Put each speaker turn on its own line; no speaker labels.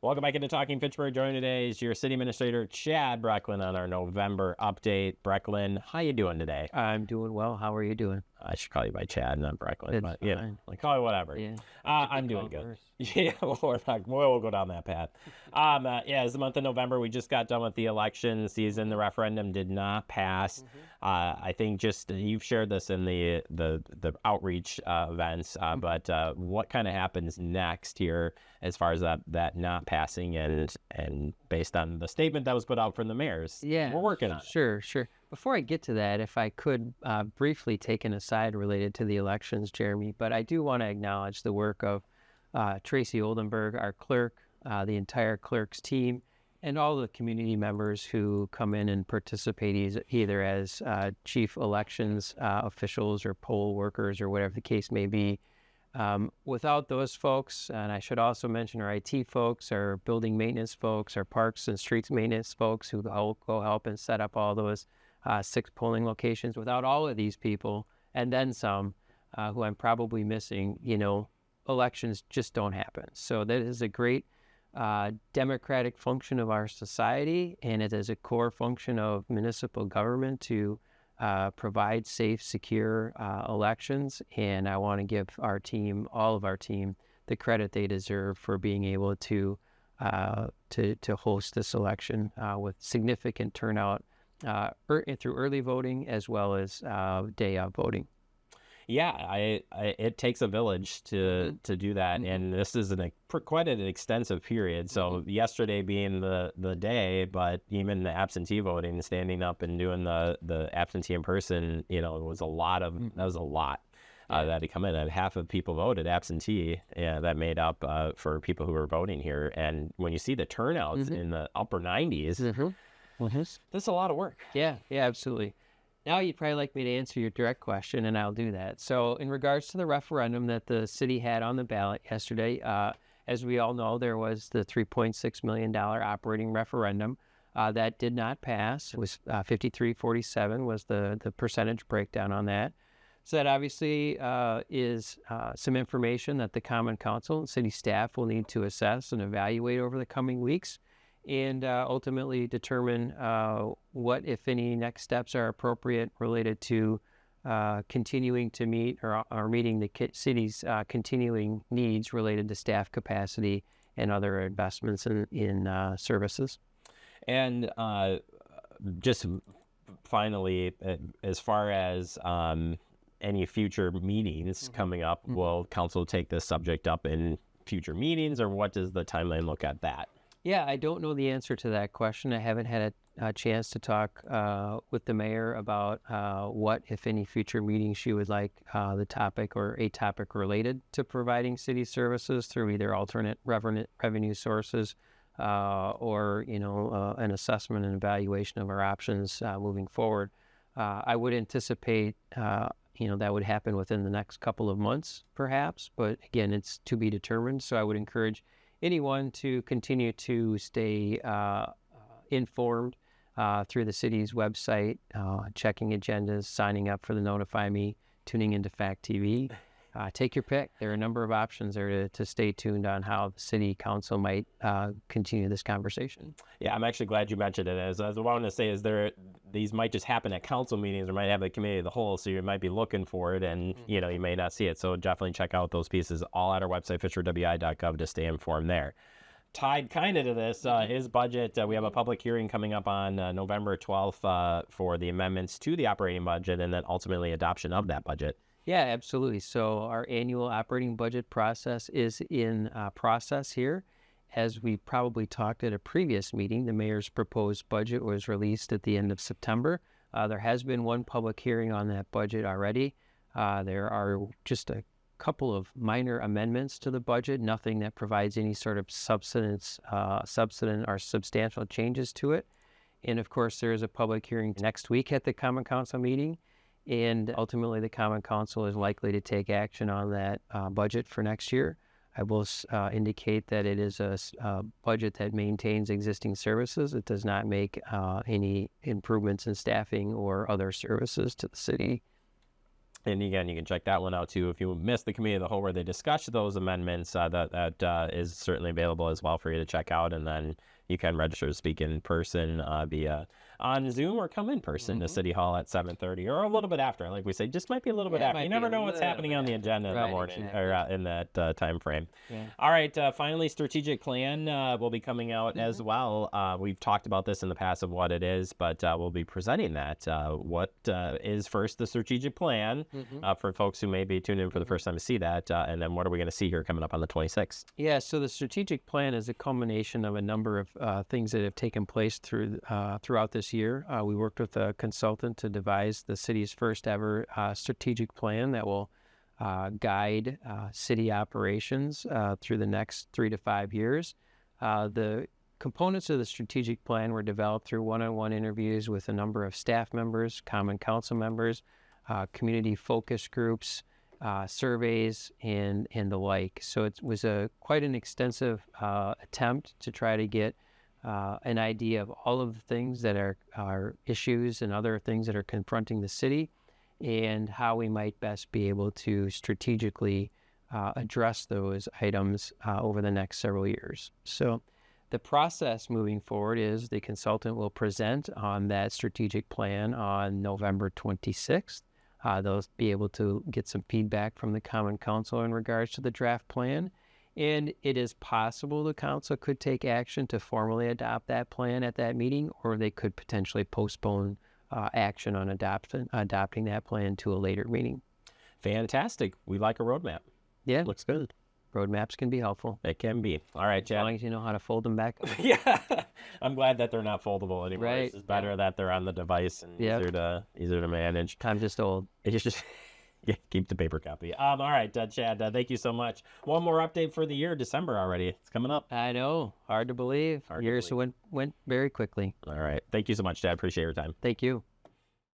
Welcome back into Talking Fitchburg. Joining today is your City Administrator, Chad Brecklin, on our November update. Brecklin, how you doing today?
I'm doing well. How are you doing?
I should call you by Chad, not Brecklin,
It's
but yeah,
fine.
like call you whatever.
Yeah.
I'm doing good. Yeah, we'll go down that path. Yeah, it's the month of November. We just got done with the election season. The referendum did not pass. I think just you've shared this in the outreach events, but what kind of happens next here as far as that not passing and based on the statement that was put out from the mayors?
Yeah,
we're working on it.
Sure. Before I get to that, if I could briefly take an aside related to the elections, Jeremy, but I do want to acknowledge the work of Tracy Oldenburg, our clerk, the entire clerk's team, and all the community members who come in and participate either as chief elections officials or poll workers or whatever the case may be. Without those folks, and I should also mention our IT folks, our building maintenance folks, our parks and streets maintenance folks who go help and set up all those 6 polling locations. Without all of these people, and then some, who I'm probably missing, elections just don't happen. So that is a great democratic function of our society, and it is a core function of municipal government to provide safe, secure elections. And I want to give our team, all of our team, the credit they deserve for being able to host this election with significant turnout through early voting as well as day of voting.
Yeah, it takes a village to do that, and this is quite an extensive period. So yesterday being the day, but even the absentee voting, standing up and doing the absentee in person, it was a lot of that was a lot that had come in. And half of people voted absentee. Yeah, that made up for people who were voting here. And when you see the turnouts in the upper 90s, that's a lot of work.
Yeah, absolutely. Now you'd probably like me to answer your direct question, and I'll do that. So in regards to the referendum that the city had on the ballot yesterday, as we all know, there was the $3.6 million operating referendum. That did not pass. It was 53-47 was the percentage breakdown on that. So that obviously is some information that the Common Council and city staff will need to assess and evaluate over the coming weeks, and ultimately determine what, if any, next steps are appropriate related to continuing to meet or meeting the city's continuing needs related to staff capacity and other investments in services.
And just finally, as far as any future meetings coming up, will council take this subject up in future meetings, or what does the timeline look at that?
Yeah, I don't know the answer to that question. I haven't had a chance to talk with the mayor about what, if any, future meetings she would like the topic or a topic related to providing city services through either alternate revenue sources or, an assessment and evaluation of our options moving forward. I would anticipate, that would happen within the next couple of months, perhaps. But again, it's to be determined. So I would encourage anyone to continue to stay informed through the city's website, checking agendas, signing up for the Notify Me, tuning into Fact TV. Take your pick. There are a number of options there to stay tuned on how the city council might continue this conversation.
Yeah, I'm actually glad you mentioned it. As I wanted to say, these might just happen at council meetings or might have a committee of the whole, so you might be looking for it and, you may not see it. So definitely check out those pieces all at our website, fitchburgwi.gov, to stay informed there. Tied kind of to this is budget. We have a public hearing coming up on November 12th for the amendments to the operating budget and then ultimately adoption of that budget.
Yeah, absolutely. So our annual operating budget process is in process here. As we probably talked at a previous meeting, the mayor's proposed budget was released at the end of September. There has been one public hearing on that budget already. There are just a couple of minor amendments to the budget, nothing that provides any sort of substance or substantial changes to it. And of course, there is a public hearing next week at the Common Council meeting. And ultimately, the Common Council is likely to take action on that budget for next year. I will indicate that it is a budget that maintains existing services. It does not make any improvements in staffing or other services to the city.
And again, you can check that one out too. If you missed the committee of the whole where they discuss those amendments, that is certainly available as well for you to check out. And then you can register to speak in person via on Zoom or come in person to City Hall at 7:30 or a little bit after. Like we say, just might be a little bit after. You never know what's happening on the agenda in the morning or in that time frame.
Yeah.
All right. Finally, strategic plan will be coming out as well. We've talked about this in the past of what it is, but we'll be presenting that. What is first the strategic plan for folks who may be tuned in for the first time to see that, and then what are we going to see here coming up on the 26th?
Yeah, so the strategic plan is a culmination of a number of things that have taken place throughout this year. We worked with a consultant to devise the city's first ever strategic plan that will guide city operations through the next 3 to 5 years. The components of the strategic plan were developed through one-on-one interviews with a number of staff members, common council members, community focus groups, surveys, and the like. So it was quite an extensive attempt to try to get an idea of all of the things that are issues and other things that are confronting the city, and how we might best be able to strategically address those items over the next several years. So the process moving forward is the consultant will present on that strategic plan on November 26th. They'll be able to get some feedback from the Common Council in regards to the draft plan. And it is possible the council could take action to formally adopt that plan at that meeting, or they could potentially postpone action on adopting that plan to a later meeting.
Fantastic. We like a roadmap.
Yeah.
Looks good.
Roadmaps can be helpful.
It can be. All right, Chad.
As long as you know how to fold them back.
Yeah. I'm glad that they're not foldable anymore.
Right.
It's better that they're on the device and easier to manage.
I'm just old.
It's just yeah, keep the paper copy. All right, Chad, thank you so much. One more update for the year, December already. It's coming up.
I know. Hard to believe. Years went very quickly.
All right. Thank you so much, Chad. Appreciate your time.
Thank you.